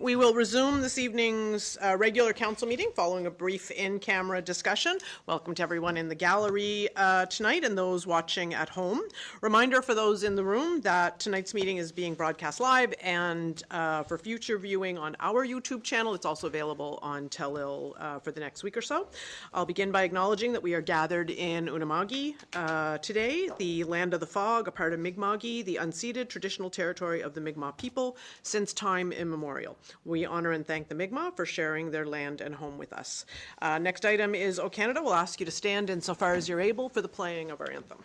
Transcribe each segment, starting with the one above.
We will resume this evening's regular council meeting following a brief in-camera discussion. Welcome to everyone in the gallery tonight and those watching at home. Reminder for those in the room that tonight's meeting is being broadcast live and for future viewing on our YouTube channel. It's also available on Tellil for the next week or so. I'll begin by acknowledging that we are gathered in Unama'ki today, the land of the fog, a part of Mi'kma'ki, the unceded traditional territory of the Mi'kmaq people since time immemorial. We honor and thank the Mi'kmaq for sharing their land and home with us. Next item is O Canada. We'll ask you to stand insofar as you're able for the playing of our anthem.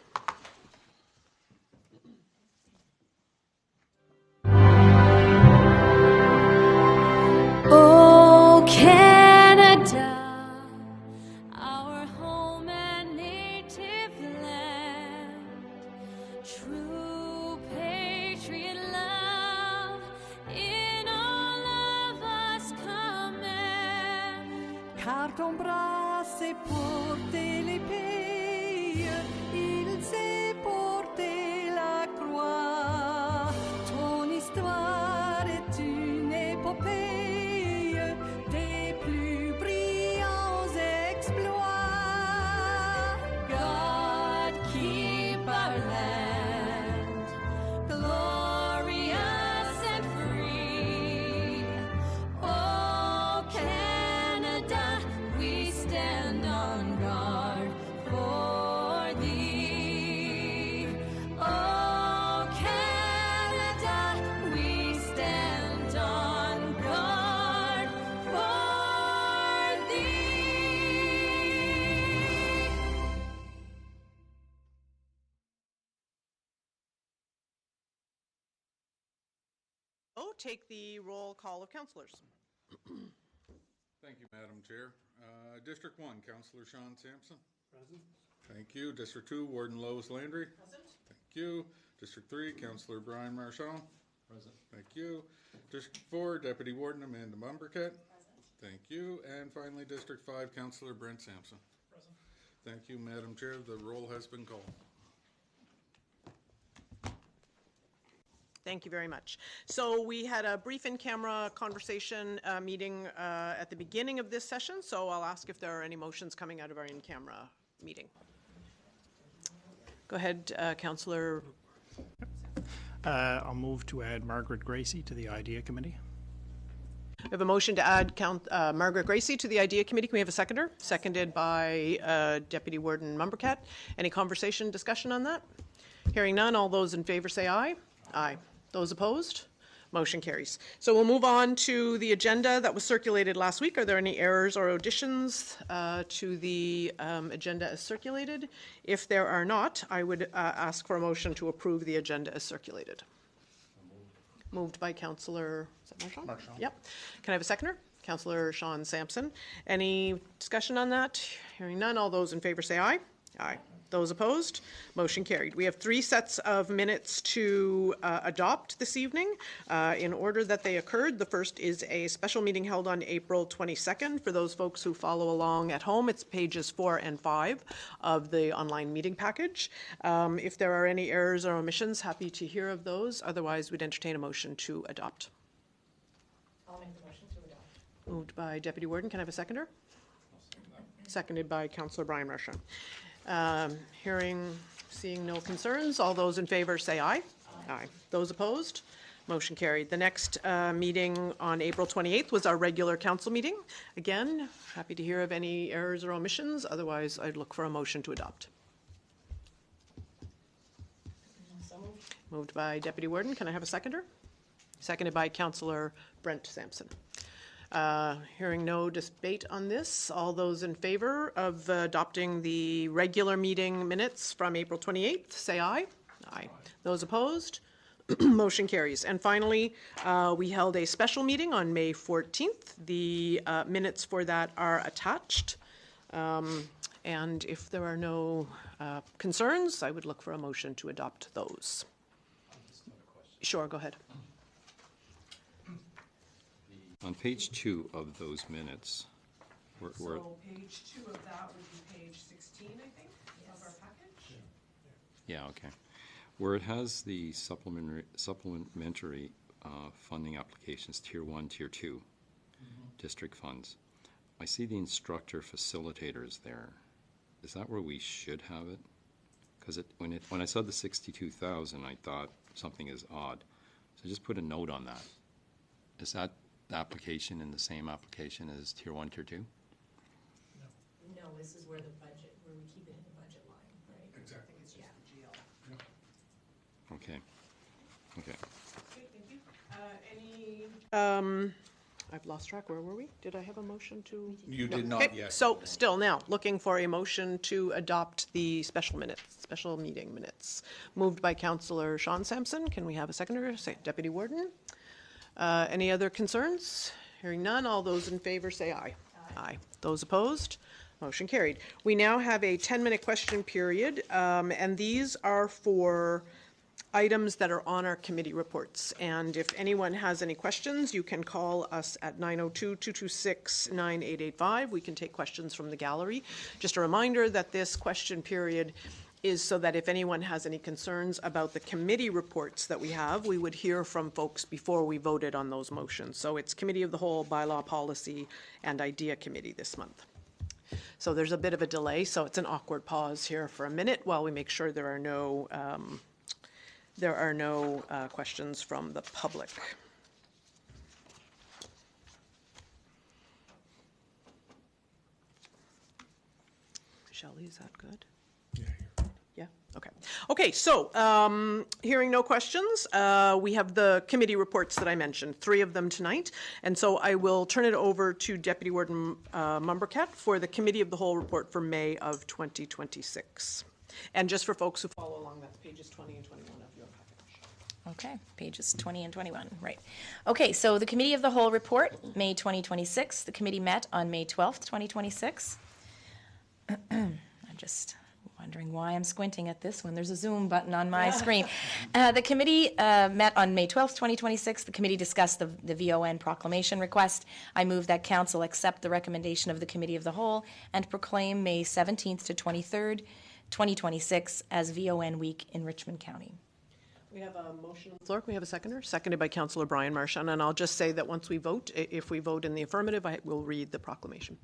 O Canada, our home and native land, true patriot love in all of us command. Car ton bras s'est porté l'épée, il s'est porté la croix. Ton histoire est une épopée des plus brillants exploits. God keep our land glorious and free. Oh Canada, we stand on guard for thee. Oh Canada, we stand on guard for thee. Take the roll call of councillors. Thank you, Madam Chair. District 1, Councillor Sean Sampson. Present. Thank you. District 2, Warden Lois Landry. Present. Thank you. District 3, Councillor Brian Marchand. Present. Thank you. District 4, Deputy Warden Amanda Mumbercat. Present. Thank you. And finally, District 5, Councillor Brent Sampson. Present. Thank you, Madam Chair. The roll has been called. Thank you very much. So we had a brief in-camera conversation meeting at the beginning of this session, so I'll ask if there are any motions coming out of our in-camera meeting. Go ahead, Councillor. I'll move to add Margaret Gracie to the IDEA Committee. We have a motion to add Margaret Gracie to the IDEA Committee. Can we have a seconder? Seconded by Deputy Warden Mumbercat. Any conversation, discussion on that? Hearing none, all those in favor say aye. Aye. Those opposed? Motion carries. So we'll move on to the agenda that was circulated last week. Are there any errors or additions to the agenda as circulated? If there are not, I would ask for a motion to approve the agenda as circulated. Moved by Councillor Marchand? Yep. Can I have a seconder? Councillor Sean Sampson. Any discussion on that? Hearing none, all those in favor say aye. Aye. Those opposed? Motion carried. We have 3 sets of minutes to adopt this evening in order that they occurred. The first is a special meeting held on April 22nd. For those folks who follow along at home, it's pages 4 and 5 of the online meeting package. If there are any errors or omissions, happy to hear of those. Otherwise, we'd entertain a motion to adopt. I'll make the motion to adopt. Moved by Deputy Warden. Can I have a seconder? Seconded by Councillor Brian Marchand. Seeing no concerns, all those in favor say aye. Aye. Those opposed? Motion carried. The next meeting on April 28th was our regular council meeting. Again, happy to hear of any errors or omissions. Otherwise, I'd look for a motion to adopt. So moved. Moved by Deputy Warden. Can I have a seconder? Seconded by Councillor Brent Sampson. Hearing no debate on this, all those in favor of adopting the regular meeting minutes from April 28th, say aye. Aye. Those opposed? Motion carries. And finally, we held a special meeting on May 14th. The minutes for that are attached. And if there are no concerns, I would look for a motion to adopt those. Sure, go ahead. On page 2 of those minutes, So page 2 of that would be page 16, I think, of our package. yeah, okay, where it has the supplementary funding applications, Tier 1, Tier 2, district funds. I see the instructor facilitators there. Is that where we should have it? Because when I saw the 62,000, I thought something is odd. So just put a note on that. Is that application in the same application as Tier 1, Tier 2? No, this is where the budget, where we keep it in the budget line, right? Exactly. I think it's just the GL. Okay. Okay. I've lost track. Where were we? Did I have a motion to? You No. did not Okay, yet. so still now, looking for a motion to adopt the special meeting minutes. Moved by Councillor Sean Sampson. Can we have a seconder? Say, Deputy Warden. Any other concerns? Hearing none, all those in favor say aye. Aye. Those opposed? Motion carried. We now have a 10-minute question period, and these are for items that are on our committee reports. And if anyone has any questions, you can call us at 902-226-9885. We can take questions from the gallery. Just a reminder that this question period is so that if anyone has any concerns about the committee reports that we have, we would hear from folks before we voted on those motions. So it's Committee of the Whole, Bylaw Policy, and Idea Committee this month. So there's a bit of a delay, so it's an awkward pause here for a minute while we make sure there are no questions from the public. Shelley, is that good? Yeah, okay. Okay, so hearing no questions, we have the committee reports that I mentioned, 3 of them tonight. And so I will turn it over to Deputy Warden Mumbercat for the Committee of the Whole report for May of 2026. And just for folks who follow along, that's pages 20 and 21 of your package. Okay, pages 20 and 21, right. Okay, so the Committee of the Whole report, May 2026. The committee met on May 12th, 2026. I'm just wondering why I'm squinting at this when there's a Zoom button on my screen. The committee met on May 12th, 2026. The committee discussed the VON proclamation request. I move that Council accept the recommendation of the Committee of the Whole and proclaim May 17th to 23rd, 2026 as VON Week in Richmond County. We have a motion on the floor. Can we have a seconder? Seconded by Councillor Brian Marchand. And I'll just say that once we vote, if we vote in the affirmative, I will read the proclamation.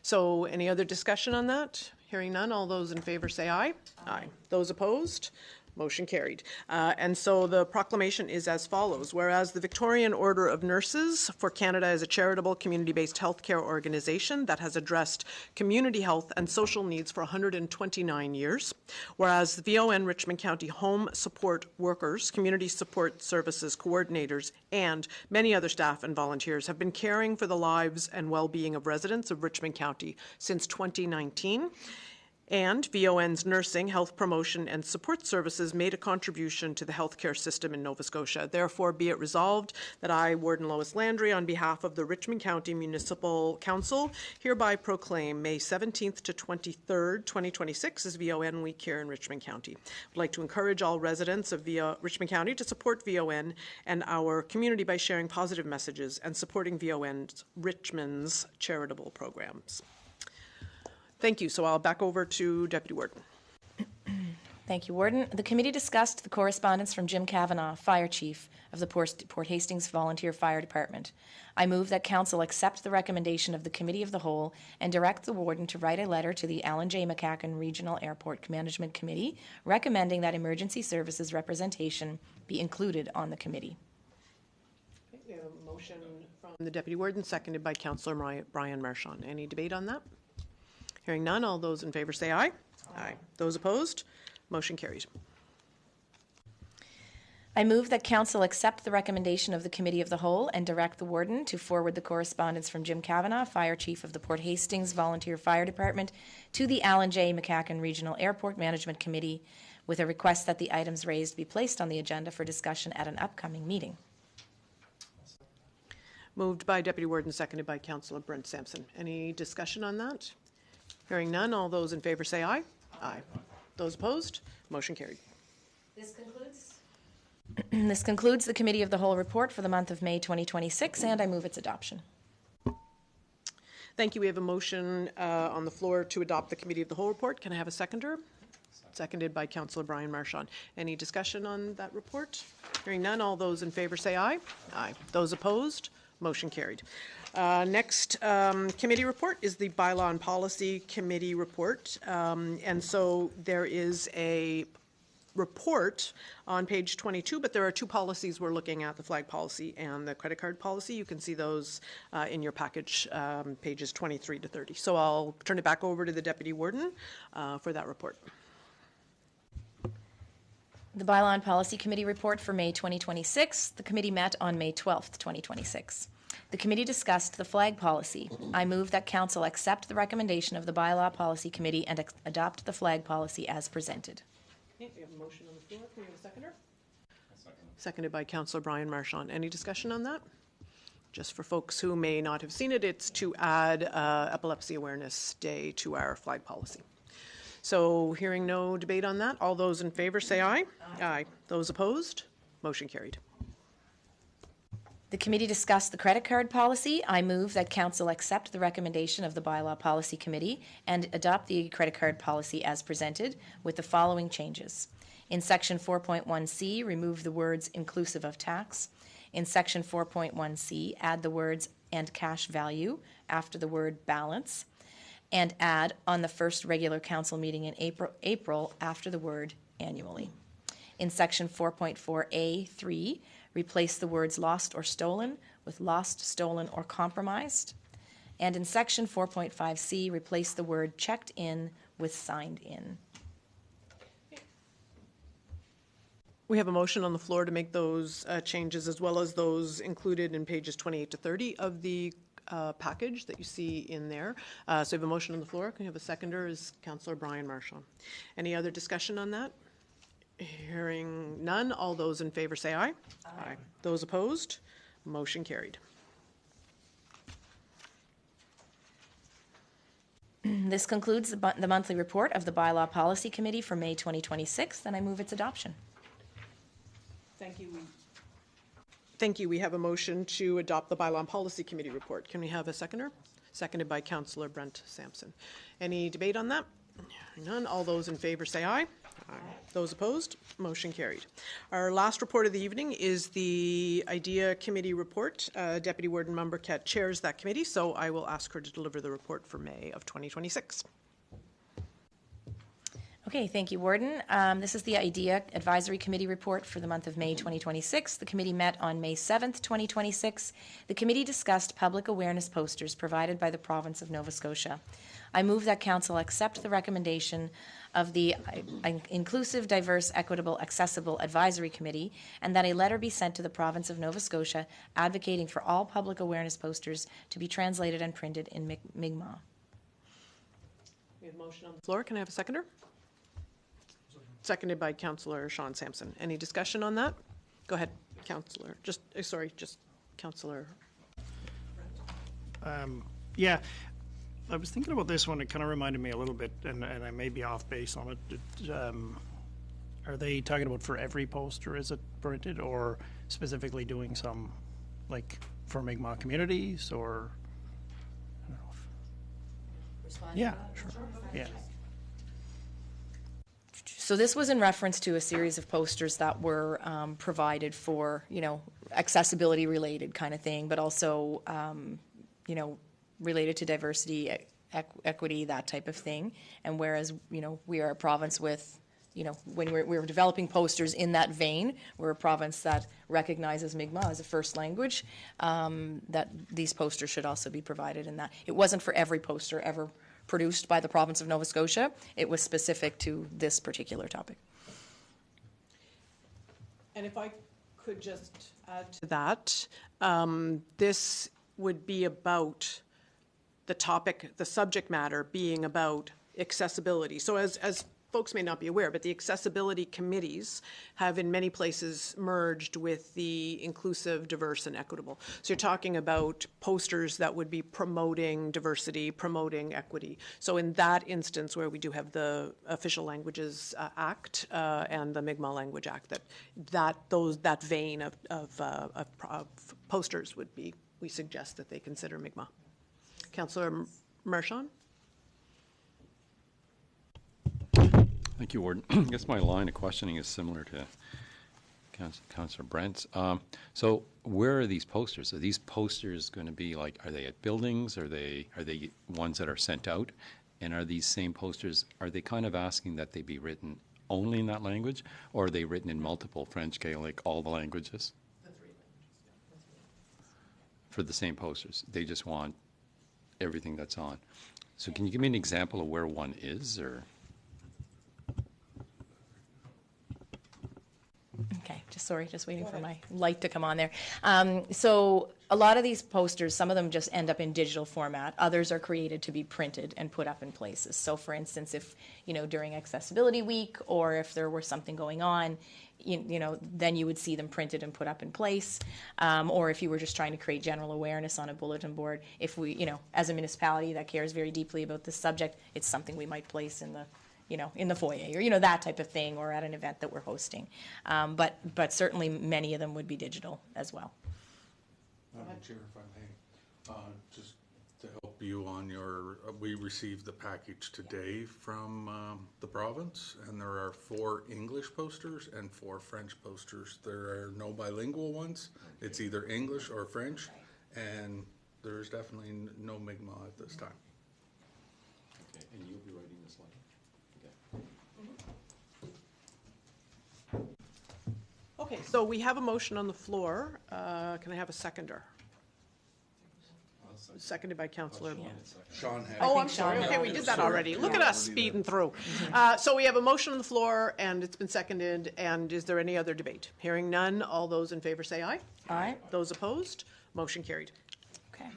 So any other discussion on that? Hearing none, all those in favor say aye. Aye. Those opposed? Motion carried. And so the proclamation is as follows. Whereas the Victorian Order of Nurses for Canada is a charitable community-based healthcare organization that has addressed community health and social needs for 129 years. Whereas the VON Richmond County Home Support Workers, Community Support Services Coordinators, and many other staff and volunteers have been caring for the lives and well-being of residents of Richmond County since 2019. And VON's nursing, health promotion, and support services made a contribution to the healthcare system in Nova Scotia. Therefore, be it resolved that I, Warden Lois Landry, on behalf of the Richmond County Municipal Council, hereby proclaim May 17th to 23rd, 2026 as VON Week here in Richmond County. I'd like to encourage all residents of Richmond County to support VON and our community by sharing positive messages and supporting VON's Richmond's charitable programs. Thank you. So I'll back over to Deputy Warden. Thank you, Warden. The committee discussed the correspondence from Jim Kavanagh, Fire Chief of the Port Hastings Volunteer Fire Department. I move that Council accept the recommendation of the Committee of the Whole and direct the Warden to write a letter to the Alan J. McCacken Regional Airport Management Committee recommending that emergency services representation be included on the committee. Okay, we have a motion from the Deputy Warden, seconded by Councillor Brian Marchand. Any debate on that? Hearing none, all those in favor say aye. Aye. Those opposed? Motion carries. I move that Council accept the recommendation of the Committee of the Whole and direct the Warden to forward the correspondence from Jim Kavanagh, Fire Chief of the Port Hastings Volunteer Fire Department, to the Alan J. McCacken Regional Airport Management Committee with a request that the items raised be placed on the agenda for discussion at an upcoming meeting. Moved by Deputy Warden, seconded by Councillor Brent Sampson. Any discussion on that? Hearing none, all those in favor say aye. Aye. Those opposed? Motion carried. This concludes? This concludes the Committee of the Whole report for the month of May 2026, and I move its adoption. Thank you. We have a motion on the floor to adopt the Committee of the Whole report. Can I have a seconder? Seconded by Councillor Brian Marchand. Any discussion on that report? Hearing none, all those in favour say aye. Aye. Those opposed? Motion carried. Next committee report is the Bylaw and Policy Committee report. And so there is a report on page 22, but there are two policies we're looking at, the flag policy and the credit card policy. You can see those in your package, pages 23 to 30. So I'll turn it back over to the Deputy Warden for that report. The Bylaw and Policy Committee report for May 2026. The committee met on May 12th, 2026. The committee discussed the flag policy. I move that Council accept the recommendation of the Bylaw Policy Committee and adopt the flag policy as presented. Okay, we have a motion on the floor. Can we have a seconder? Seconded by Councillor Brian Marchand. Any discussion on that? Just for folks who may not have seen it, it's to add Epilepsy Awareness Day to our flag policy. So hearing no debate on that, all those in favour say aye. Aye. Aye. Those opposed? Motion carried. The committee discussed the credit card policy. I move that Council accept the recommendation of the Bylaw Policy Committee and adopt the credit card policy as presented with the following changes. In Section 4.1C, remove the words inclusive of tax. In Section 4.1C, add the words and cash value after the word balance, and add on the first regular council meeting in April after the word annually. In Section 4.4A3, replace the words lost or stolen with lost, stolen, or compromised. And in Section 4.5C, replace the word checked in with signed in. We have a motion on the floor to make those changes, as well as those included in pages 28 to 30 of the package that you see in there. So we have a motion on the floor. Can you have a seconder? Is Councillor Brian Marchand. Any other discussion on that? Hearing none, all those in favour say aye. Aye. Those opposed? Motion carried. This concludes the monthly report of the Bylaw Policy Committee for May 2026, and I move its adoption. Thank you. Thank you. We have a motion to adopt the Bylaw and Policy Committee report. Can we have a seconder? Seconded by Councillor Brent Sampson. Any debate on that? None. All those in favour say aye. Aye. Those opposed? Motion carried. Our last report of the evening is the IDEA Committee report. Deputy Warden Mumbercat chairs that committee, so I will ask her to deliver the report for May of 2026. Okay, thank you, Warden. This is the IDEA Advisory Committee report for the month of May 2026. The committee met on May 7th, 2026. The committee discussed public awareness posters provided by the province of Nova Scotia. I move that Council accept the recommendation of the Inclusive, Diverse, Equitable, Accessible Advisory Committee, and that a letter be sent to the province of Nova Scotia advocating for all public awareness posters to be translated and printed in Mi'kmaq. We have a motion on the floor. Can I have a seconder? Seconded by Councillor Sean Sampson. Any discussion on that? Go ahead, Councillor. Just Councillor. Yeah, I was thinking about this one. It kind of reminded me a little bit, and I may be off base on it. Are they talking about for every poster, is it printed, or specifically doing some, like, for Mi'kmaq communities, or? I don't know if, yeah, sure. Yeah. So this was in reference to a series of posters that were provided for, accessibility related kind of thing, but also, related to diversity, equity, that type of thing. And whereas, we are a province with, when we're developing posters in that vein, we're a province that recognizes Mi'kmaq as a first language, that these posters should also be provided in that. It wasn't for every poster ever produced by the province of Nova Scotia. It was specific to this particular topic. And if I could just add to that, this would be about the topic, the subject matter being about accessibility. So as folks may not be aware, but the accessibility committees have in many places merged with the inclusive, diverse, and equitable. So you're talking about posters that would be promoting diversity, promoting equity. So in that instance where we do have the Official Languages Act and the Mi'kmaq Language Act, that vein of posters would be, we suggest that they consider Mi'kmaq. Councillor Marchand? Thank you, Warden. I guess my line of questioning is similar to Councillor Brent's. So where are these posters? Are these posters going to be like, are they at buildings? Are they ones that are sent out? And are these same posters, are they kind of asking that they be written only in that language? Or are they written in multiple, French, Gaelic, all the languages? The 3 languages, For the same posters? They just want everything that's on. So can you give me an example of where one is, or? Okay, just waiting for my light to come on there. So a lot of these posters, some of them just end up in digital format. Others are created to be printed and put up in places. So for instance, if, during Accessibility Week, or if there were something going on, then you would see them printed and put up in place. Or if you were just trying to create general awareness on a bulletin board, if we, as a municipality that cares very deeply about this subject, it's something we might place in the in the foyer, or, that type of thing, or at an event that we're hosting. But certainly many of them would be digital as well. Madam Chair, if I may, just to help you on your, we received the package today from the province, and there are 4 English posters and 4 French posters. There are no bilingual ones. It's either English or French, and there's definitely no Mi'kmaq at this time. Okay, and you'll be writing this letter? Okay, so we have a motion on the floor. Can I have a seconder? Seconded by Councillor. Sean had. Oh, I'm sorry. Okay, we did that already. Look at us speeding through. So we have a motion on the floor, and it's been seconded. And is there any other debate? Hearing none, all those in favor say aye. Aye. Those opposed? Motion carried. Okay.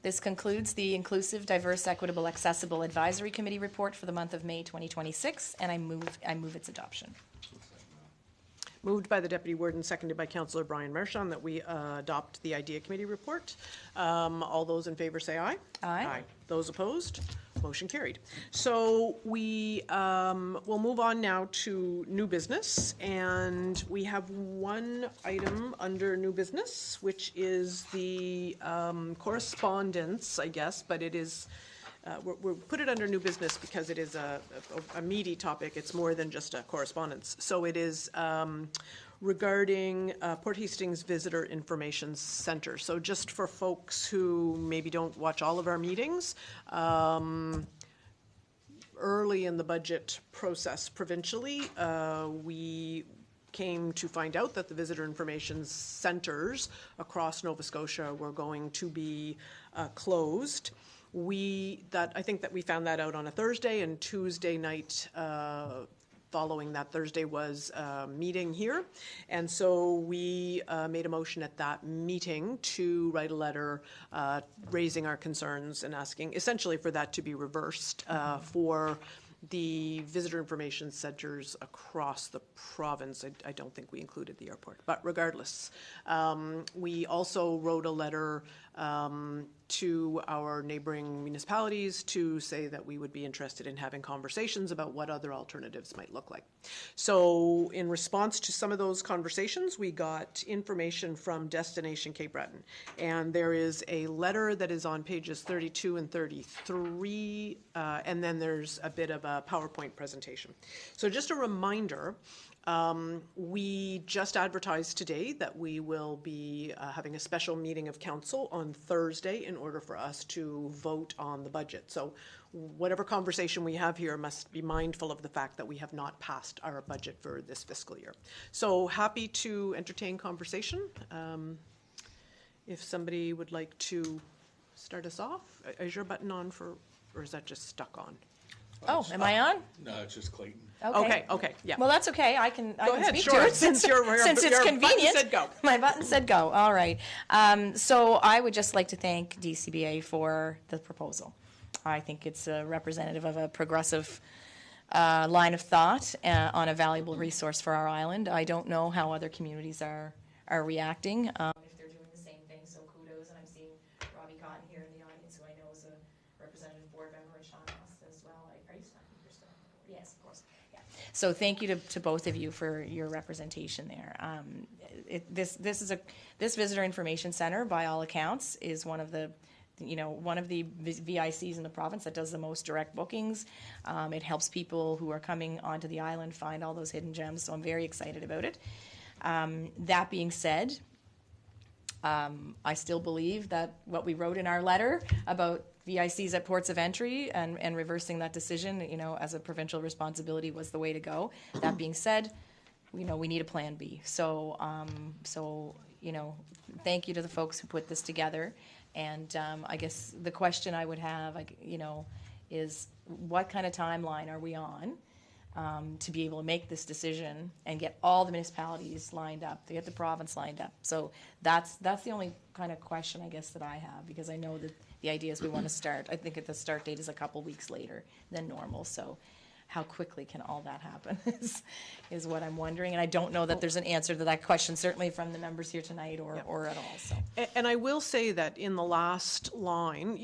This concludes the Inclusive, Diverse, Equitable, Accessible Advisory Committee report for the month of May 2026, and I move its adoption. Moved by the Deputy Warden, seconded by Councillor Brian Marchand, that we adopt the Idea Committee report. All those in favor say aye. Aye. Those opposed? Motion carried. So we will move on now to new business, and we have one item under new business, which is the correspondence, I guess, but it is we'll put it under new business because it is a meaty topic. It's more than just a correspondence. So it is regarding Port Hastings Visitor Information Center. So just for folks who maybe don't watch all of our meetings, early in the budget process provincially, we came to find out that the visitor information centers across Nova Scotia were going to be closed. I think that we found that out on a Thursday, and Tuesday night following that Thursday was a meeting here. And so we made a motion at that meeting to write a letter raising our concerns and asking essentially for that to be reversed for the visitor information centers across the province. I don't think we included the airport, but regardless. We also wrote a letter to our neighboring municipalities to say that we would be interested in having conversations about what other alternatives might look like. So in response to some of those conversations, we got information from Destination Cape Breton. And there is a letter that is on pages 32 and 33, and then there's a bit of a PowerPoint presentation. So just a reminder, we just advertised today that we will be having a special meeting of council on Thursday in order for us to vote on the budget. So whatever conversation we have here must be mindful of the fact that we have not passed our budget for this fiscal year. So happy to entertain conversation. If somebody would like to start us off, is your button on or is that just stuck on? Oh, am I on? No, it's just Clayton. Okay, yeah. Well, that's okay. I can ahead, speak sure. to it Since your since it's button convenient. said go. My button said go. All right. So I would just like to thank DCBA for the proposal. I think it's representative of a progressive line of thought on a valuable resource for our island. I don't know how other communities are reacting. If they're doing the same thing, so kudos. And I'm seeing Robbie Cotton here in the audience, who I know is a representative board member, and Sean Ross as well. Are you still? Yes, of course. Yeah. So thank you to both of you for your representation there. This visitor information center, by all accounts, is one of the one of the VICs in the province that does the most direct bookings. It helps people who are coming onto the island find all those hidden gems, so I'm very excited about it. That being said, I still believe that what we wrote in our letter about VICs at ports of entry and reversing that decision, as a provincial responsibility was the way to go. That being said, we need a plan B. So, thank you to the folks who put this together. And I guess the question I would have, is what kind of timeline are we on to be able to make this decision and get all the municipalities lined up, to get the province lined up? So that's the only kind of question, I guess, that I have, because I know that the idea is we want to start. I think the start date is a couple weeks later than normal. So how quickly can all that happen is what I'm wondering. And I don't know that there's an answer to that question, certainly from the members here tonight or at all. So. And I will say that in the last line,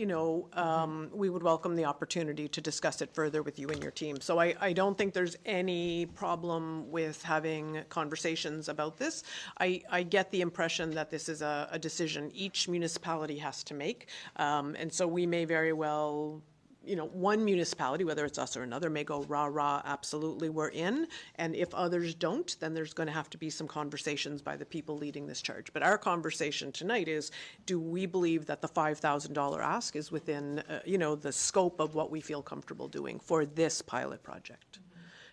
we would welcome the opportunity to discuss it further with you and your team. So I don't think there's any problem with having conversations about this. I get the impression that this is a decision each municipality has to make. And so we may very well, one municipality, whether it's us or another, may go, rah, absolutely, we're in. And if others don't, then there's going to have to be some conversations by the people leading this charge. But our conversation tonight is, do we believe that the $5,000 ask is within, the scope of what we feel comfortable doing for this pilot project?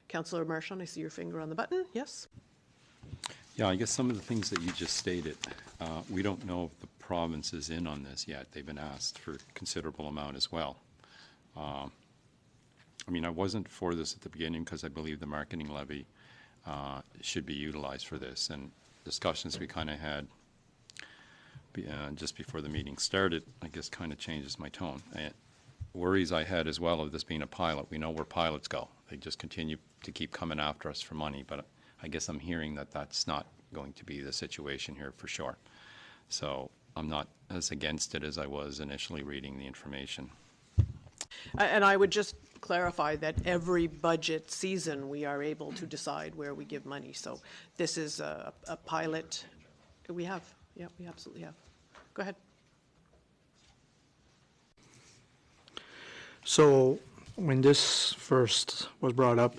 Councillor Marchand, I see your finger on the button. Yes? Yeah, I guess some of the things that you just stated, we don't know if the province is in on this yet. They've been asked for a considerable amount as well. I wasn't for this at the beginning because I believe the marketing levy should be utilized for this. And discussions we kind of had just before the meeting started, I guess, kind of changes my tone. Worries I had as well of this being a pilot. We know where pilots go. They just continue to keep coming after us for money. But I guess I'm hearing that that's not going to be the situation here for sure. So I'm not as against it as I was initially reading the information. And I would just clarify that every budget season we are able to decide where we give money. So this is a pilot. We have. Yeah, we absolutely have. Go ahead. So when this first was brought up,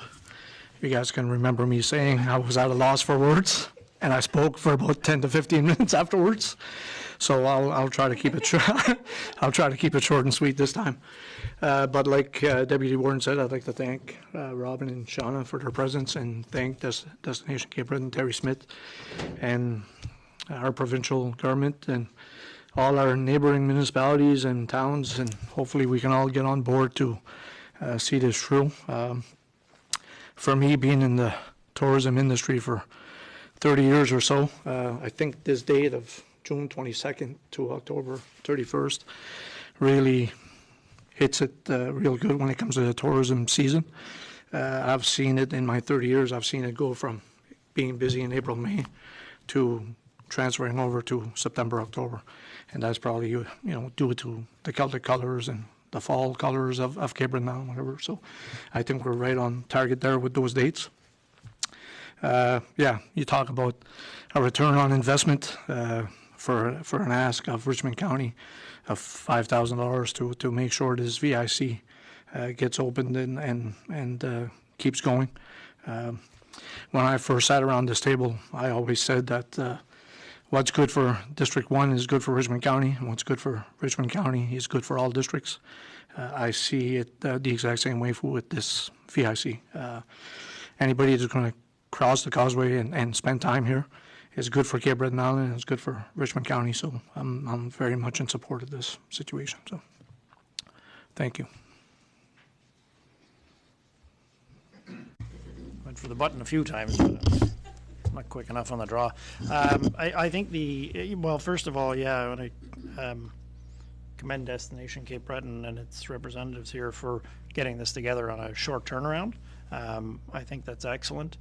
you guys can remember me saying I was at a loss for words, and I spoke for about 10 to 15 minutes afterwards. So I'll try to keep it I'll try to keep it short and sweet this time. But like Deputy Warden said, I'd like to thank Robin and Shauna for their presence, and thank Destination Cape Breton, Terry Smith, and our provincial government, and all our neighboring municipalities and towns, and hopefully we can all get on board to see this through. For me, being in the tourism industry for 30 years or so, I think this date of June 22nd to October 31st really hits it real good when it comes to the tourism season. I've seen it in my 30 years. I've seen it go from being busy in April, May to transferring over to September, October. And that's probably, due to the Celtic colors and the fall colors of Cape Breton and whatever. So I think we're right on target there with those dates. You talk about a return on investment for an ask of Richmond County of $5,000 to make sure this VIC gets opened and keeps going. When I first sat around this table, I always said that what's good for District 1 is good for Richmond County, and what's good for Richmond County is good for all districts. I see it the exact same way with this VIC. Anybody that's going to cross the causeway and spend time here is good for Cape Breton Island, and it's good for Richmond County, so I'm very much in support of this situation. So, thank you. Went for the button a few times, but not quick enough on the draw. I think first of all, I want to commend Destination Cape Breton and its representatives here for getting this together on a short turnaround. I think that's excellent.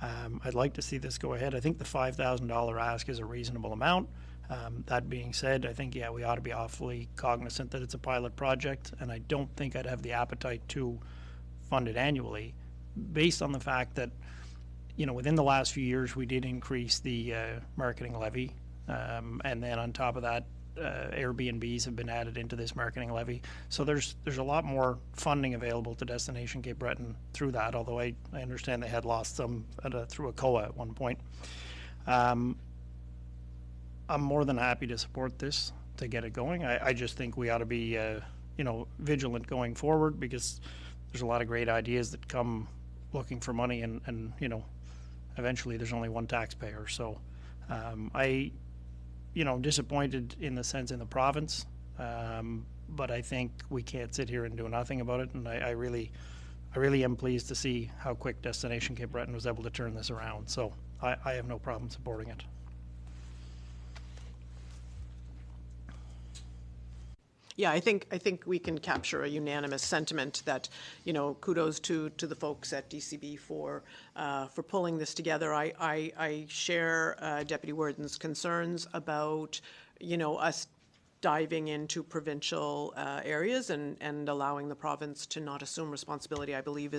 I'd like to see this go ahead. I think the $5,000 ask is a reasonable amount. That being said, I think, we ought to be awfully cognizant that it's a pilot project, and I don't think I'd have the appetite to fund it annually, based on the fact that, within the last few years, we did increase the marketing levy, and then on top of that, Airbnbs have been added into this marketing levy. So there's a lot more funding available to Destination Cape Breton through that, although I understand they had lost some through a COA at one point. I'm more than happy to support this to get it going. I just think we ought to be vigilant going forward, because there's a lot of great ideas that come looking for money, and eventually there's only one taxpayer. So disappointed in the sense in the province, but I think we can't sit here and do nothing about it. And I really am pleased to see how quick Destination Cape Breton was able to turn this around. So I have no problem supporting it. Yeah, I think we can capture a unanimous sentiment that, kudos to the folks at DCB for pulling this together. I share Deputy Warden's concerns about, us diving into provincial areas and allowing the province to not assume responsibility. I believe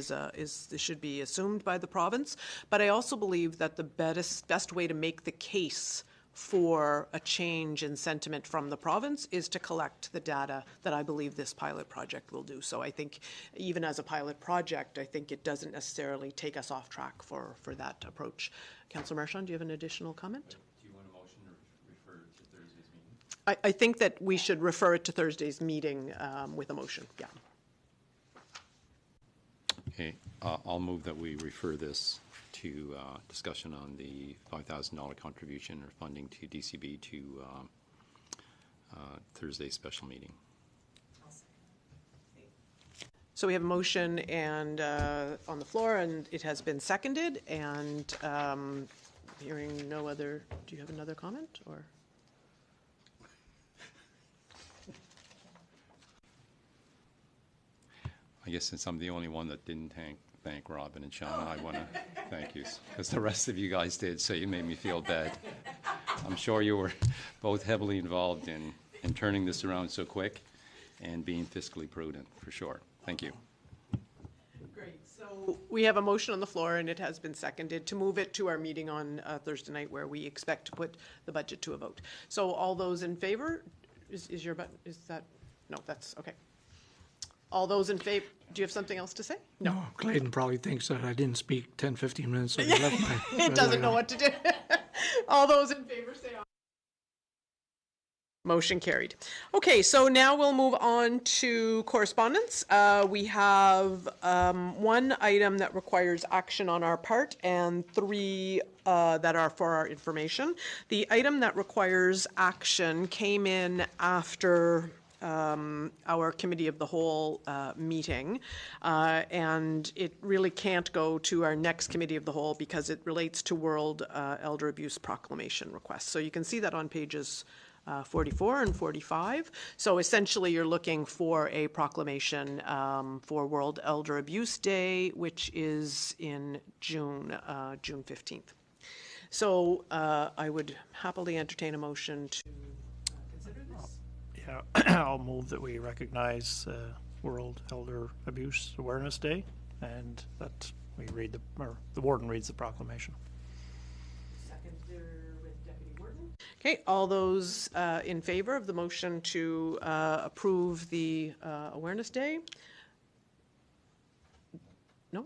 should be assumed by the province. But I also believe that the best way to make the case for a change in sentiment from the province is to collect the data that I believe this pilot project will do. So I think even as a pilot project, I think it doesn't necessarily take us off track for that approach. Councillor Marchand, do you have an additional comment? Do you want a motion or refer it to Thursday's meeting? I think that we should refer it to Thursday's meeting with a motion, yeah. Okay, I'll move that we refer this to discussion on the $5,000 contribution or funding to DCB to Thursday's special meeting. So we have a motion and on the floor, and it has been seconded. And hearing no other, do you have another comment or? I guess since I'm the only one that didn't thank Robin and Sean, I want to thank you, because the rest of you guys did, so you made me feel bad. I'm sure you were both heavily involved in turning this around so quick and being fiscally prudent, for sure. Thank you. Great. So we have a motion on the floor, and it has been seconded to move it to our meeting on Thursday night, where we expect to put the budget to a vote. So all those in favor, is that, no, that's, okay. All those in favor, do you have something else to say? No, Clayton probably thinks that I didn't speak 10, 15 minutes. So he left my- It doesn't know what to do. All those in favor say aye. Motion carried. Okay, so now we'll move on to correspondence. We have one item that requires action on our part and three that are for our information. The item that requires action came in after our committee of the whole meeting, and it really can't go to our next committee of the whole because it relates to World Elder Abuse Proclamation requests. So you can see that on pages 44 and 45. So essentially you're looking for a proclamation for World Elder Abuse Day, which is in June 15th. So I would happily entertain a motion to consider this. Yeah, I'll move that we recognize World Elder Abuse Awareness Day, and that we read the warden reads the proclamation. Seconder with Deputy Warden. Okay, all those in favor of the motion to approve the Awareness Day? No?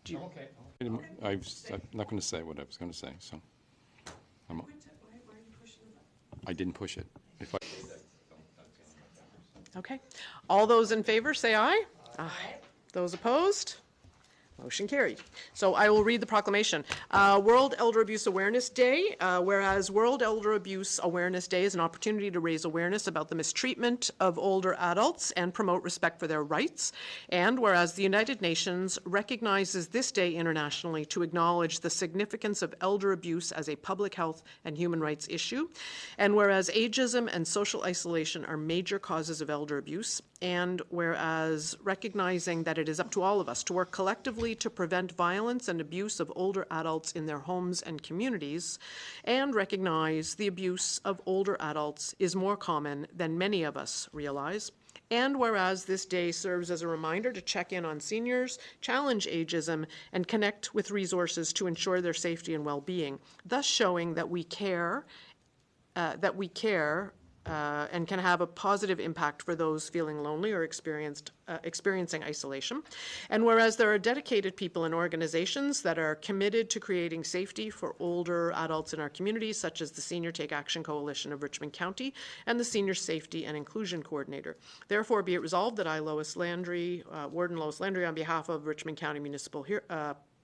Do you? Okay. I'm not going to say what I was going to say, so I didn't push it. If I Okay. All those in favor, say aye. Aye. Those opposed? Motion carried. So I will read the proclamation. World Elder Abuse Awareness Day. Whereas World Elder Abuse Awareness Day is an opportunity to raise awareness about the mistreatment of older adults and promote respect for their rights. And whereas the United Nations recognizes this day internationally to acknowledge the significance of elder abuse as a public health and human rights issue. And whereas ageism and social isolation are major causes of elder abuse. And whereas recognizing that it is up to all of us to work collectively to prevent violence and abuse of older adults in their homes and communities, and recognize the abuse of older adults is more common than many of us realize. And whereas this day serves as a reminder to check in on seniors, challenge ageism, and connect with resources to ensure their safety and well-being, thus showing that we care and can have a positive impact for those feeling lonely or experiencing isolation. And whereas there are dedicated people and organizations that are committed to creating safety for older adults in our communities, such as the Senior Take Action Coalition of Richmond County and the Senior Safety and Inclusion Coordinator. Therefore, be it resolved that I, Lois Landry, Warden Lois Landry, on behalf of Richmond County Municipal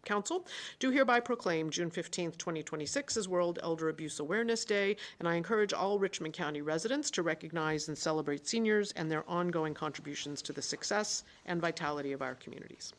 Council, do hereby proclaim June 15th, 2026 as World Elder Abuse Awareness Day, and I encourage all Richmond County residents to recognize and celebrate seniors and their ongoing contributions to the success and vitality of our communities.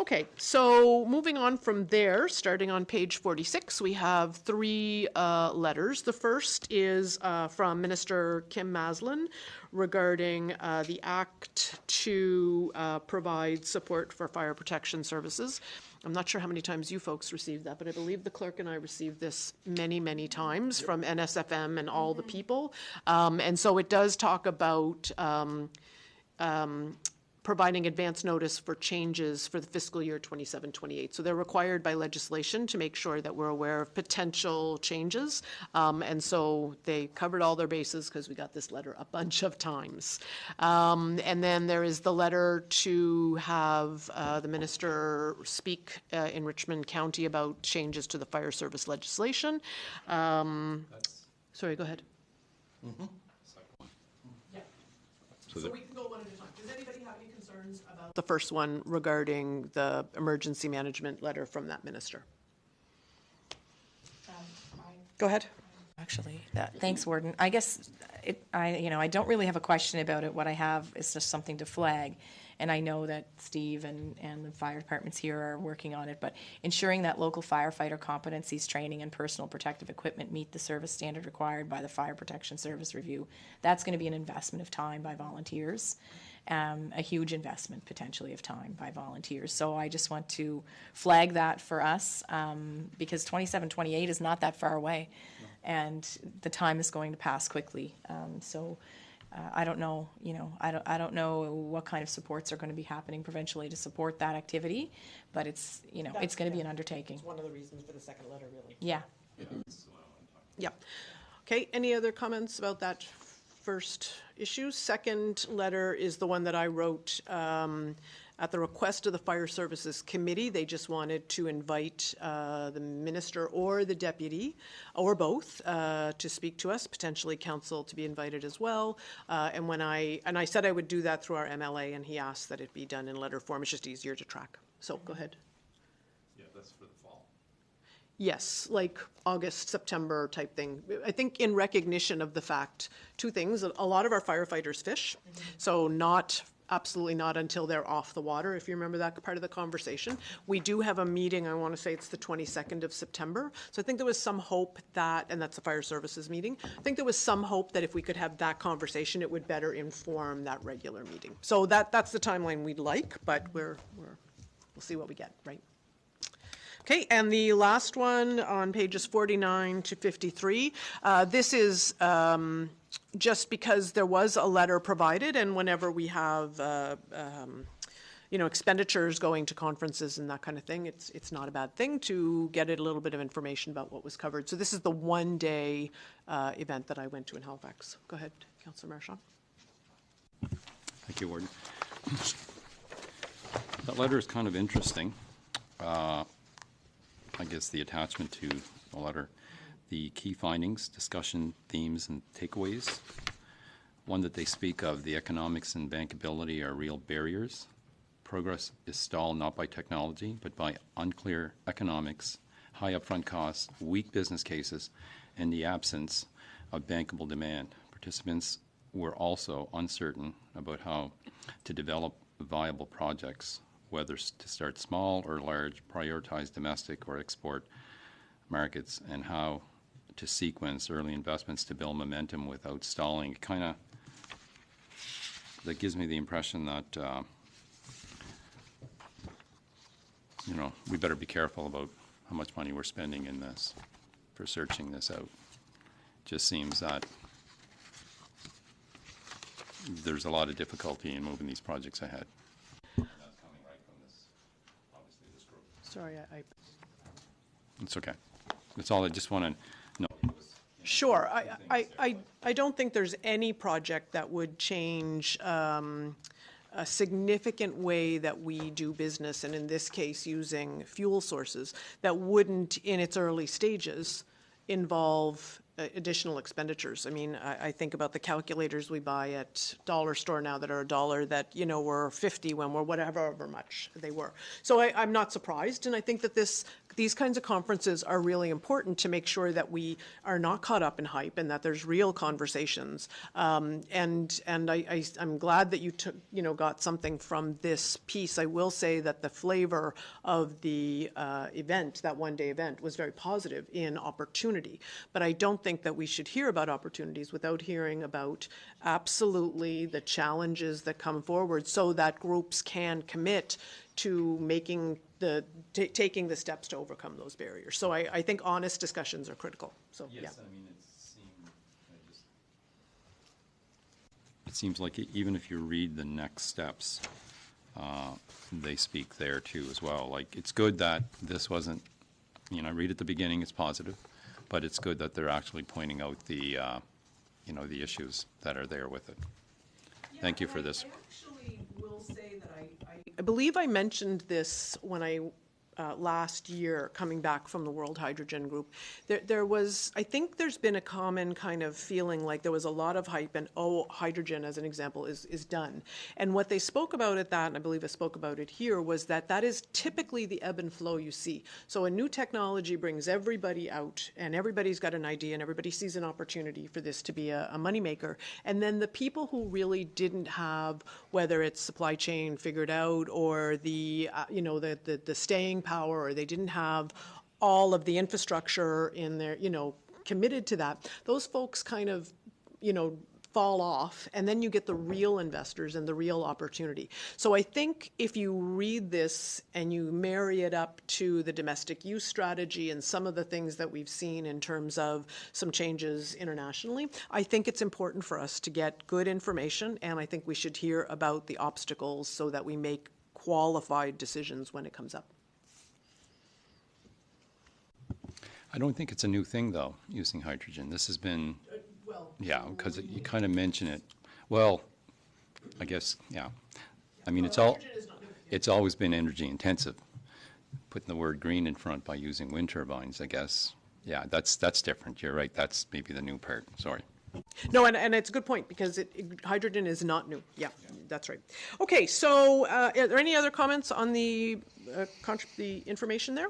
Okay, so moving on from there, starting on page 46, we have three letters. The first is from Minister Kim Maslin regarding the act to provide support for fire protection services. I'm not sure how many times you folks received that, but I believe the clerk and I received this many, many times from NSFM and all the people. And so it does talk about providing advance notice for changes for the fiscal year 27-28. So they're required by legislation to make sure that we're aware of potential changes. And so they covered all their bases because we got this letter a bunch of times. And then there is the letter to have the minister speak in Richmond County about changes to the fire service legislation. Sorry, go ahead. So So we can go one at a time. Does anybody have any concerns about the first one regarding the emergency management letter from that minister? Go ahead. Actually, thanks, Warden. I guess I don't really have a question about it. What I have is just something to flag. And I know that Steve and the fire departments here are working on it, but ensuring that local firefighter competencies, training, and personal protective equipment meet the service standard required by the Fire Protection Service Review, that's going to be an investment of time by volunteers, a huge investment potentially of time by volunteers. So I just want to flag that for us because 27-28 is not that far away, and the time is going to pass quickly. I don't know, I don't know what kind of supports are going to be happening provincially to support that activity, but it's, it's going to be an undertaking. It's one of the reasons for the second letter, really. Yeah. Yeah. Okay, any other comments about that first issue? Second letter is the one that I wrote at the request of the Fire Services Committee. They just wanted to invite the minister or the deputy, or both, to speak to us, potentially council to be invited as well. And I said I would do that through our MLA, and he asked that it be done in letter form. It's just easier to track. So go ahead. yeah, that's for the fall. Yes, like August, September type thing. I think in recognition of the fact, two things, a lot of our firefighters fish, so absolutely not until they're off the water, if you remember that part of the conversation. We do have a meeting, I want to say it's the 22nd of September. So I think there was some hope that, and that's the fire services meeting, I think there was some hope that if we could have that conversation, it would better inform that regular meeting. So that's the timeline we'd like, but we'll see what we get, right? Okay, and the last one on pages 49 to 53. This is just because there was a letter provided, and whenever we have expenditures going to conferences and that kind of thing, it's not a bad thing to get a little bit of information about what was covered. So this is the one-day event that I went to in Halifax. Go ahead, Councillor Marchand. Thank you, Warden. That letter is kind of interesting. I guess the attachment to the letter, the key findings, discussion, themes, and takeaways. One that they speak of, the economics and bankability are real barriers. Progress is stalled not by technology, but by unclear economics, high upfront costs, weak business cases, and the absence of bankable demand. Participants were also uncertain about how to develop viable projects, whether to start small or large, prioritize domestic or export markets, and how to sequence early investments to build momentum without stalling. That gives me the impression that, we better be careful about how much money we're spending in this for searching this out. Just seems that there's a lot of difficulty in moving these projects ahead. Sorry, It's okay. That's all I just want to know. Sure. I don't think there's any project that would change a significant way that we do business, and in this case, using fuel sources, that wouldn't, in its early stages, involve additional expenditures. I mean, I think about the calculators we buy at dollar store now that are $1 that, you know, were 50 when we're whatever much they were. So I'm not surprised, and I think that these kinds of conferences are really important to make sure that we are not caught up in hype and that there's real conversations. And I'm glad that you got something from this piece. I will say that the flavor of the event, that one-day event, was very positive in opportunity. But I don't think that we should hear about opportunities without hearing about absolutely the challenges that come forward so that groups can commit to making taking the steps to overcome those barriers. So I think honest discussions are critical. So Yes, yeah. I mean, it seems like even if you read the next steps, they speak there too as well. Like, it's good that this wasn't, I read at the beginning, it's positive, but it's good that they're actually pointing out the, the issues that are there with it. Thank you for this. I actually will say that I believe I mentioned this when I last year coming back from the World Hydrogen Group. There was, I think there's been a common kind of feeling like there was a lot of hype and, hydrogen as an example is done. And what they spoke about at that, and I believe I spoke about it here, was that is typically the ebb and flow you see. So a new technology brings everybody out and everybody's got an idea and everybody sees an opportunity for this to be a moneymaker. And then the people who really didn't have, whether it's supply chain figured out or the staying power, or they didn't have all of the infrastructure in their, committed to that, those folks kind of, fall off, and then you get the real investors and the real opportunity. So I think if you read this and you marry it up to the domestic use strategy and some of the things that we've seen in terms of some changes internationally, I think it's important for us to get good information, and I think we should hear about the obstacles so that we make qualified decisions when it comes up. I don't think it's a new thing, though, using hydrogen. This has been, because you kind of mention it. Well, I guess, yeah. I mean, it's always been energy intensive. Putting the word green in front by using wind turbines, I guess. Yeah, that's different. You're right. That's maybe the new part. Sorry. No, and it's a good point because hydrogen is not new. Yeah, that's right. Okay, so are there any other comments on the information there?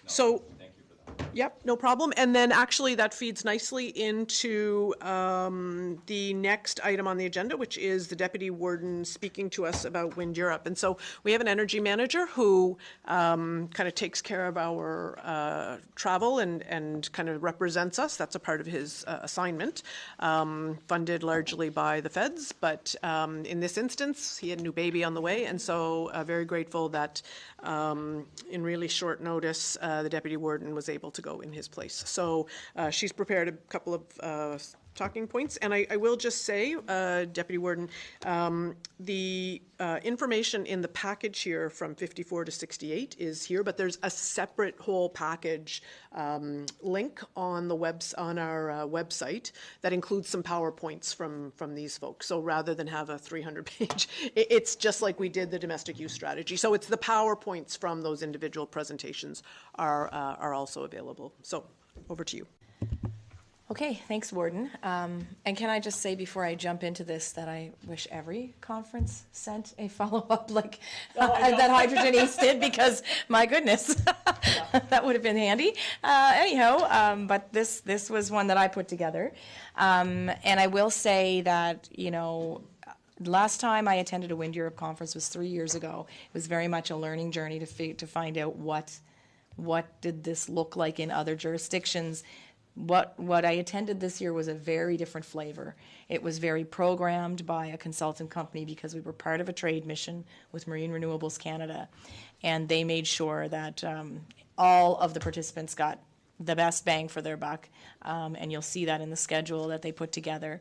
So. Thank you for that. Yep, no problem. And then actually that feeds nicely into the next item on the agenda, which is the Deputy Warden speaking to us about Wind Europe. And so we have an energy manager who kind of takes care of our travel and kind of represents us. That's a part of his assignment, funded largely by the feds. But in this instance, he had a new baby on the way. And so very grateful that in really short notice, the Deputy Warden was able to go in his place. So she's prepared a couple of talking points. And I will just say, Deputy Warden, the information in the package here from 54 to 68 is here, but there's a separate whole package link on our website that includes some PowerPoints from these folks. So rather than have a 300-page, it's just like we did the domestic use strategy. So it's the PowerPoints from those individual presentations are also available. So over to you. Okay, thanks, Warden. And can I just say before I jump into this that I wish every conference sent a follow-up like that Hydrogen East did, because my goodness, that would have been handy. Anyhow, but this was one that I put together. And I will say that, last time I attended a Wind Europe conference was 3 years ago. It was very much a learning journey to find out what did this look like in other jurisdictions. What I attended this year was a very different flavor. It was very programmed by a consultant company because we were part of a trade mission with Marine Renewables Canada, and they made sure that all of the participants got the best bang for their buck, and you'll see that in the schedule that they put together.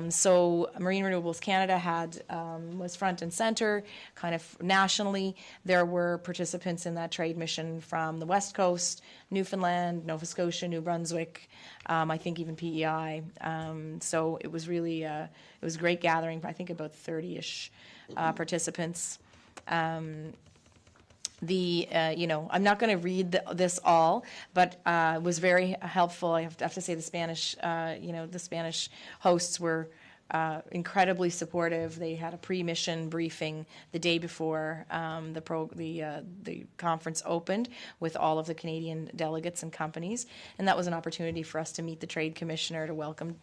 So Marine Renewables Canada was front and center, kind of nationally. There were participants in that trade mission from the West Coast, Newfoundland, Nova Scotia, New Brunswick, I think even PEI. So it was really, it was a great gathering, I think about 30-ish participants. I'm not going to read this all, but it was very helpful. I have to say the Spanish, the Spanish hosts were incredibly supportive. They had a pre-mission briefing the day before the conference opened with all of the Canadian delegates and companies, and that was an opportunity for us to meet the Trade Commissioner, to welcome,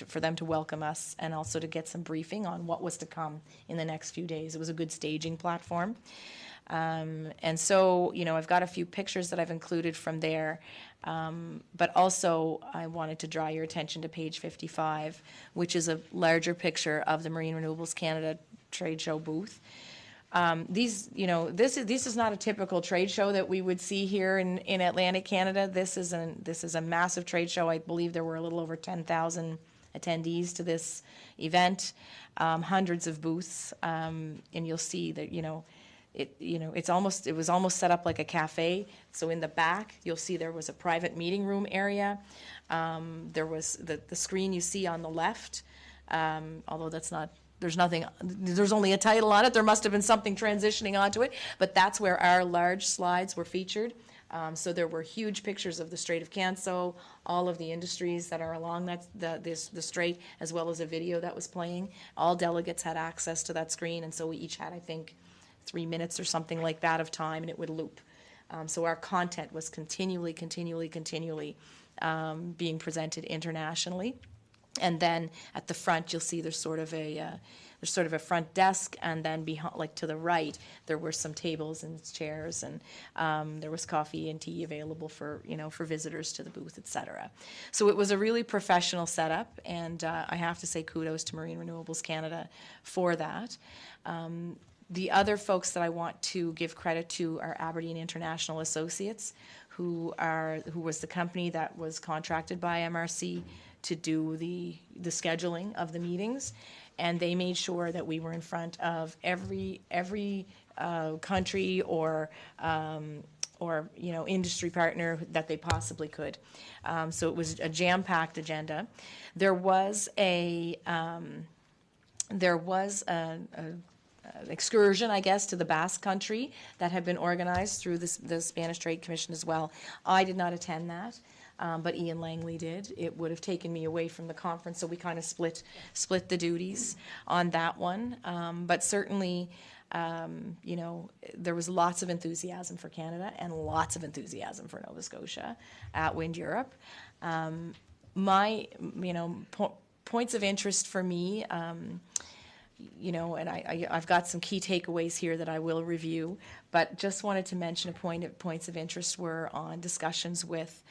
for them to welcome us, and also to get some briefing on what was to come in the next few days. It was a good staging platform. And so, I've got a few pictures that I've included from there, but also I wanted to draw your attention to page 55, which is a larger picture of the Marine Renewables Canada trade show booth. This is not a typical trade show that we would see here in Atlantic Canada. This is a massive trade show. I believe there were a little over 10,000 attendees to this event, hundreds of booths, and you'll see that, it was almost set up like a cafe. So in the back, you'll see there was a private meeting room area. There was the screen you see on the left, although there's only a title on it. There must have been something transitioning onto it, but that's where our large slides were featured. So there were huge pictures of the Strait of Canso, all of the industries that are along the strait, as well as a video that was playing. All delegates had access to that screen, and so we each had, I think, 3 minutes or something like that of time, and it would loop. So our content was continually being presented internationally. And then at the front, you'll see there's sort of a front desk, and then behind, like to the right, there were some tables and chairs, and there was coffee and tea available for visitors to the booth, etc. So it was a really professional setup, and I have to say kudos to Marine Renewables Canada for that. The other folks that I want to give credit to are Aberdeen International Associates, who was the company that was contracted by MRC to do the scheduling of the meetings, and they made sure that we were in front of every country or industry partner that they possibly could. So it was a jam-packed agenda. There was a excursion, I guess, to the Basque Country that had been organized through the Spanish Trade Commission as well. I did not attend that, but Ian Langley did. It would have taken me away from the conference, so we kind of split the duties on that one. But certainly, there was lots of enthusiasm for Canada and lots of enthusiasm for Nova Scotia at Wind Europe. Points of interest for me, and I've got some key takeaways here that I will review, but just wanted to mention points of interest were on discussions with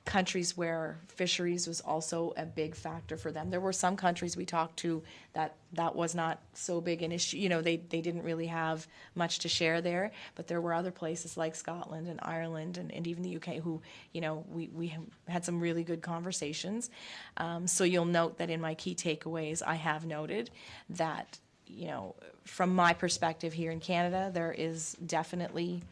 countries where fisheries was also a big factor for them. There were some countries we talked to that was not so big an issue. They didn't really have much to share there, but there were other places like Scotland and Ireland and even the UK who, we had some really good conversations. So you'll note that in my key takeaways, I have noted that, from my perspective here in Canada, there is definitely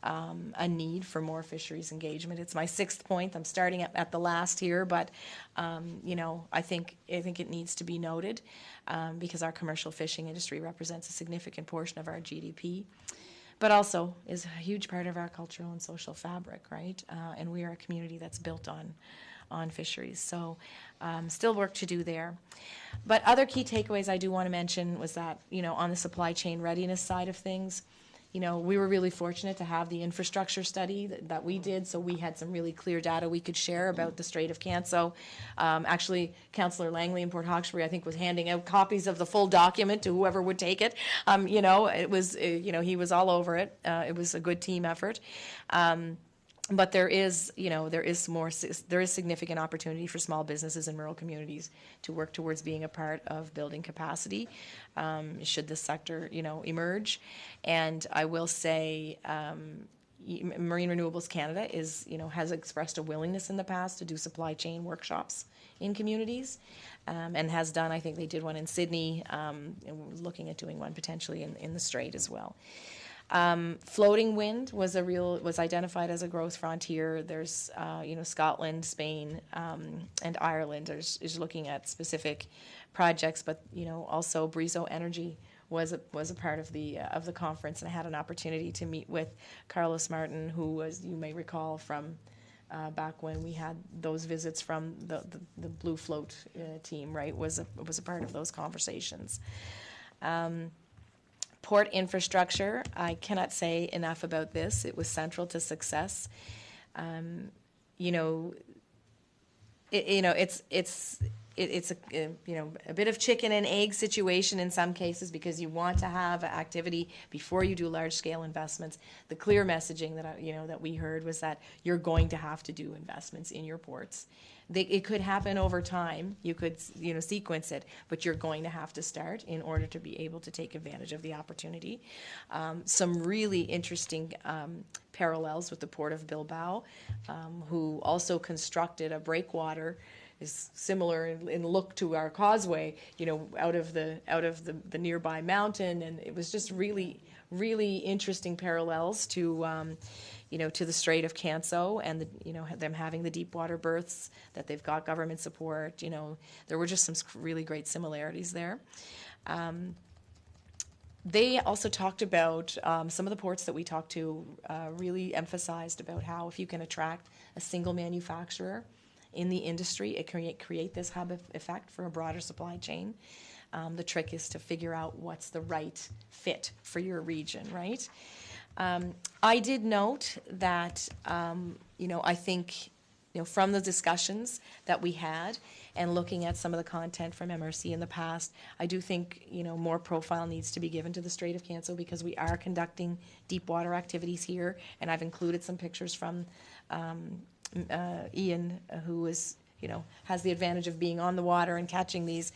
a need for more fisheries engagement. It's my 6th point. I'm starting at the last here, but I think it needs to be noted because our commercial fishing industry represents a significant portion of our GDP, but also is a huge part of our cultural and social fabric, right? And we are a community that's built on fisheries. So still work to do there. But other key takeaways I do want to mention was that, on the supply chain readiness side of things, we were really fortunate to have the infrastructure study that we did, so we had some really clear data we could share about the Strait of Canso. Actually, Councillor Langley in Port Hawkesbury, I think, was handing out copies of the full document to whoever would take it. It was, he was all over it. It was a good team effort. But there is significant opportunity for small businesses in rural communities to work towards being a part of building capacity, should this sector, emerge. And I will say, Marine Renewables Canada is, has expressed a willingness in the past to do supply chain workshops in communities, and has done. I think they did one in Sydney, and we're looking at doing one potentially in the Strait as well. Floating wind was identified as a growth frontier. There's, Scotland, Spain, and Ireland is looking at specific projects, but, also Brizo Energy was a part of the conference, and I had an opportunity to meet with Carlos Martin, who, as you may recall from back when we had those visits from the Blue Float team, right, was a part of those conversations. Port infrastructure, I cannot say enough about this. It was central to success. It's a bit of chicken and egg situation in some cases, because you want to have activity before you do large scale investments. The clear messaging that we heard was that you're going to have to do investments in your ports. It could happen over time. You could sequence it, but you're going to have to start in order to be able to take advantage of the opportunity. Some really interesting parallels with the Port of Bilbao, who also constructed a breakwater, is similar in look to our causeway, out of the nearby mountain, and it was just really, really interesting parallels to to the Strait of Canso, and them having the deep water berths, that they've got government support. There were just some really great similarities there. They also talked about some of the ports that we talked to really emphasized about how if you can attract a single manufacturer in the industry, it can create this hub effect for a broader supply chain. The trick is to figure out what's the right fit for your region, right? I did note that, I think, from the discussions that we had and looking at some of the content from MRC in the past, I do think, more profile needs to be given to the Strait of Canso, because we are conducting deep water activities here, and I've included some pictures from Ian, who is, has the advantage of being on the water and catching these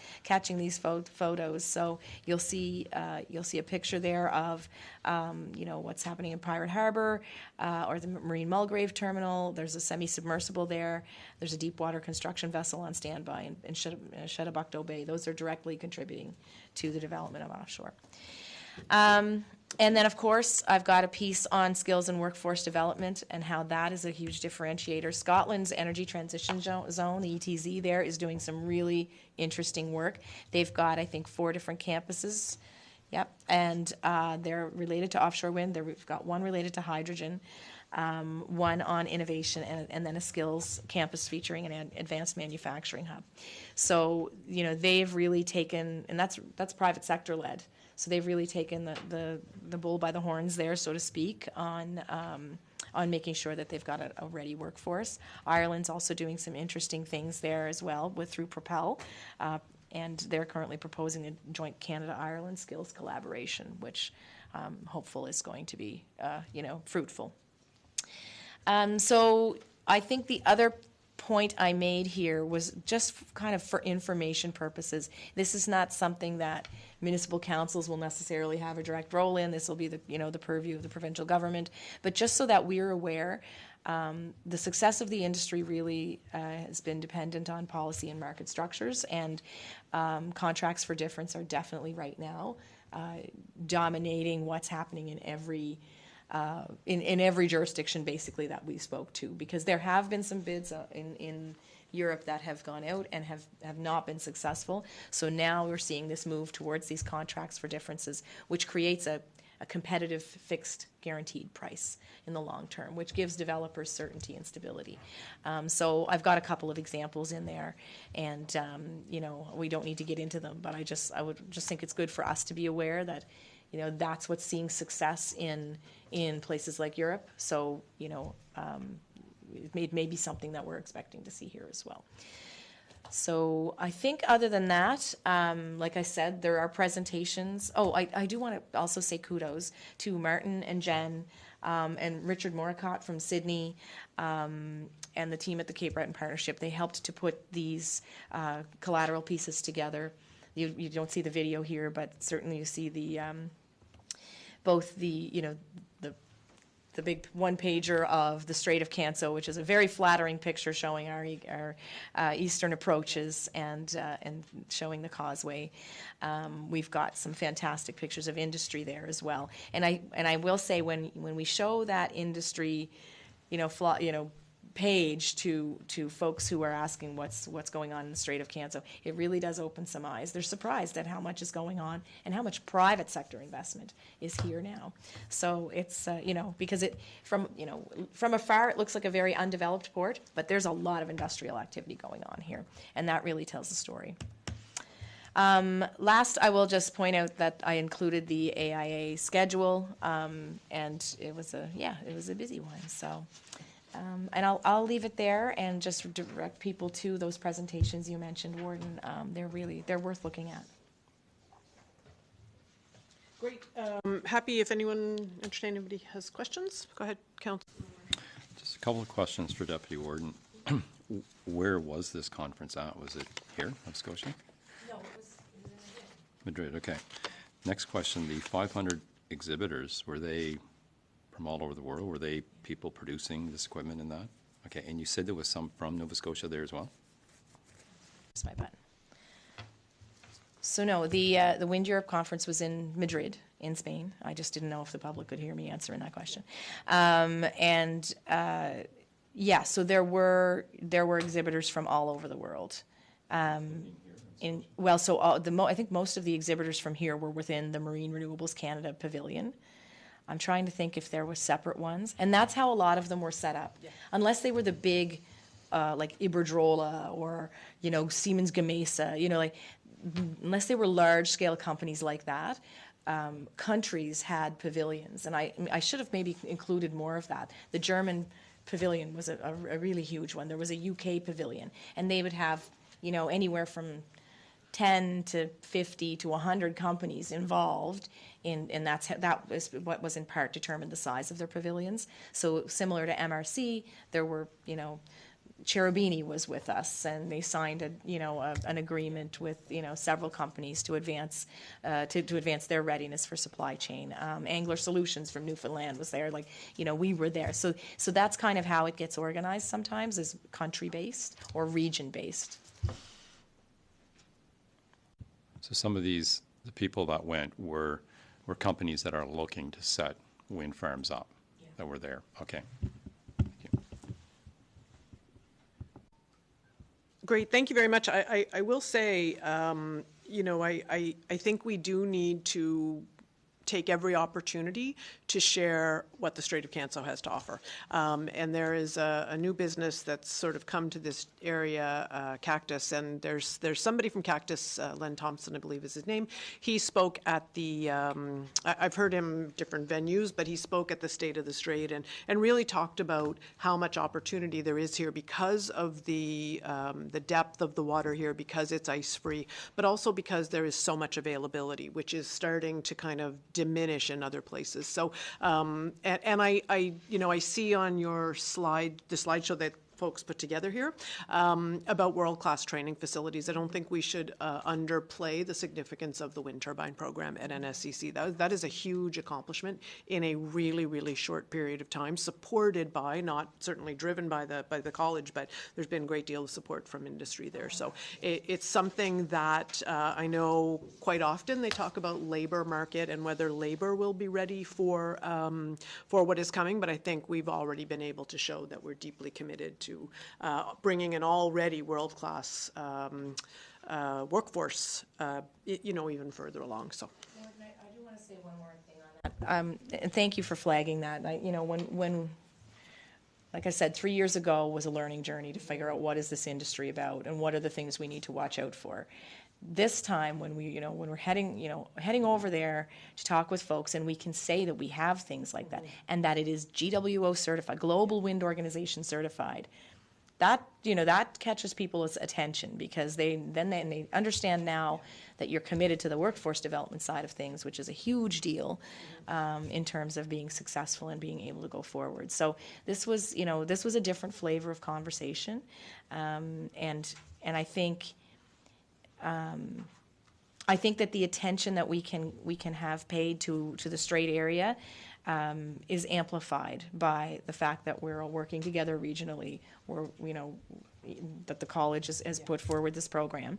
photos. So you'll see a picture there of what's happening in Pirate Harbor, or the Marine Mulgrave Terminal. There's a semi-submersible there. There's a deep water construction vessel on standby in Shettabukto Bay. Those are directly contributing to the development of offshore. And then, of course, I've got a piece on skills and workforce development and how that is a huge differentiator. Scotland's Energy Transition Zone, the ETZ there, is doing some really interesting work. They've got, I think, 4 different campuses. Yep, and they're related to offshore wind. We've got one related to hydrogen, one on innovation, and then a skills campus featuring an advanced manufacturing hub. So, they've really taken, and that's private sector led. So they've really taken the bull by the horns there, so to speak, on making sure that they've got a ready workforce. Ireland's also doing some interesting things there as well through Propel, and they're currently proposing a joint Canada-Ireland skills collaboration, which hopeful is going to be fruitful. So I think the other point I made here was just kind of for information purposes. This is not something that municipal councils will necessarily have a direct role in. This will be the purview of the provincial government. But just so that we're aware, the success of the industry really has been dependent on policy and market structures, and contracts for difference are definitely right now dominating what's happening in every jurisdiction, basically, that we spoke to, because there have been some bids in Europe that have gone out and have not been successful. So now we're seeing this move towards these contracts for differences, which creates a competitive fixed guaranteed price in the long term, which gives developers certainty and stability. So I've got a couple of examples in there, and we don't need to get into them, but I would just think it's good for us to be aware that that's what's seeing success in places like Europe. So it may be something that we're expecting to see here as well. So I think other than that, like I said, there are presentations. Oh, I do want to also say kudos to Martin and Jen and Richard Moricott from Sydney, and the team at the Cape Breton Partnership. They helped to put these collateral pieces together. You don't see the video here, but certainly you see the both the the big one pager of the Strait of Canso, which is a very flattering picture showing our eastern approaches and showing the causeway. We've got some fantastic pictures of industry there as well. And I will say when we show that industry, page to folks who are asking what's going on in the Strait of Canso, it really does open some eyes. They're surprised at how much is going on and how much private sector investment is here now. So it's because it from afar it looks like a very undeveloped port, but there's a lot of industrial activity going on here, and that really tells the story. Last, I will just point out that I included the AIA schedule, and it was a busy one. So. And I'll leave it there and just direct people to those presentations you mentioned, Warden. They're worth looking at. Great. Happy if anybody has questions. Go ahead, Council. Just a couple of questions for Deputy Warden. Where was this conference at? Was it here, Nova Scotia? No, it was in Madrid, okay. Next question, the 500 exhibitors, were they from all over the world? Were they people producing this equipment and that? Okay, and you said there was some from Nova Scotia there as well? That's my button. So no, the Wind Europe conference was in Madrid, in Spain. I just didn't know if the public could hear me answering that question. So there were exhibitors from all over the world. I think most of the exhibitors from here were within the Marine Renewables Canada Pavilion. I'm trying to think if there were separate ones. And that's how a lot of them were set up. Yeah. Unless they were the big, like Iberdrola or, Siemens Gamesa, unless they were large-scale companies like that, countries had pavilions. And I should have maybe included more of that. The German pavilion was a really huge one. There was a UK pavilion. And they would have, anywhere from 10 to 50 to 100 companies involved and that was what was in part determined the size of their pavilions. So similar to MRC, there were, Cherubini was with us, and they signed an agreement with several companies to advance their readiness for supply chain. Angler Solutions from Newfoundland was there, we were there. So that's kind of how it gets organized sometimes, is country based or region based. So some of the people that went were companies that are looking to set wind farms up that were there. Okay. Thank you. Great, thank you very much. I will say, I think we do need to take every opportunity to share what the Strait of Canso has to offer. And there is a new business that's sort of come to this area, Cactus, and there's somebody from Cactus, Len Thompson, I believe is his name. He spoke at the, I've heard him different venues, but he spoke at the State of the Strait and really talked about how much opportunity there is here because of the depth of the water here, because it's ice-free, but also because there is so much availability, which is starting to kind of diminish in other places. So, I see on your slide, the slideshow that folks put together here about world-class training facilities. I don't think we should underplay the significance of the wind turbine program at NSCC. That is a huge accomplishment in a really, really short period of time, supported by, not certainly driven by the college, but there's been a great deal of support from industry there. So it's something that I know quite often they talk about labor market and whether labor will be ready for what is coming, but I think we've already been able to show that we're deeply committed to bringing an already world-class workforce, even further along. So, I do want to say one more thing on that. And thank you for flagging that. When, like I said, 3 years ago was a learning journey to figure out what is this industry about and what are the things we need to watch out for. This time, when we're heading over there to talk with folks, and we can say that we have things like that, and that it is GWO certified, Global Wind Organization certified, that catches people's attention, because they understand now that you're committed to the workforce development side of things, which is a huge deal in terms of being successful and being able to go forward. So this was a different flavor of conversation, and I think. I think that the attention that we can have paid to the Strait area is amplified by the fact that we're all working together regionally. We're, you know, that the college has put forward this program.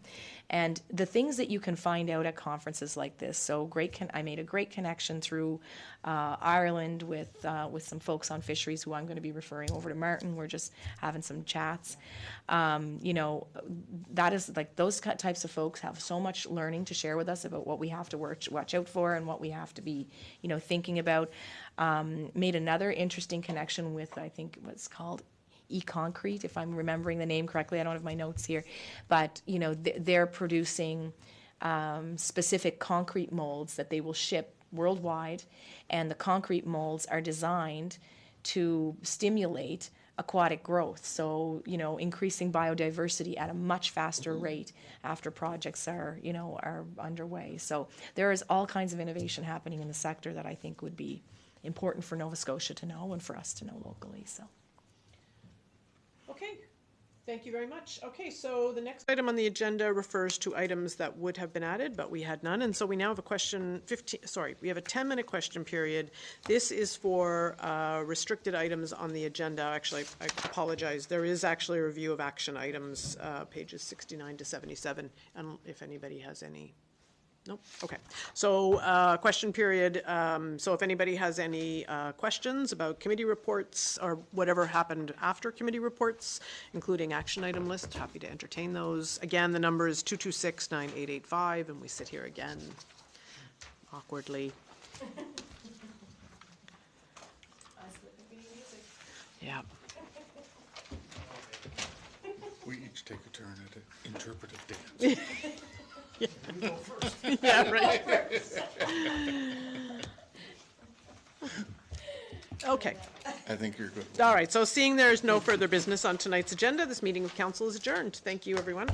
And the things that you can find out at conferences like this, so I made a great connection through Ireland with some folks on fisheries who I'm going to be referring over to Martin. We're just having some chats. You know, that is like those types of folks have so much learning to share with us about what we have to watch out for and what we have to be, you know, thinking about. Made another interesting connection with, I think, what's called E-Concrete, if I'm remembering the name correctly. I don't have my notes here, but you know, they're producing specific concrete molds that they will ship worldwide, and the concrete molds are designed to stimulate aquatic growth, so you know, increasing biodiversity at a much faster rate after projects are, you know, are underway. So there is all kinds of innovation happening in the sector that I think would be important for Nova Scotia to know and for us to know locally. So. Okay, thank you very much. Okay, so the next item on the agenda refers to items that would have been added, but we had none, and so we now have we have a 10-minute question period. This is for restricted items on the agenda. Actually, I apologize. There is actually a review of action items, pages 69 to 77, and if anybody has any. Nope, okay. So, question period. So if anybody has any questions about committee reports or whatever happened after committee reports, including action item list, happy to entertain those. Again, the number is 226-9885, and we sit here again awkwardly. Yeah. We each take a turn at an interpretive dance. Yeah, right. Okay. I think you're good. All right, so seeing there is no further business on tonight's agenda, this meeting of council is adjourned. Thank you, everyone.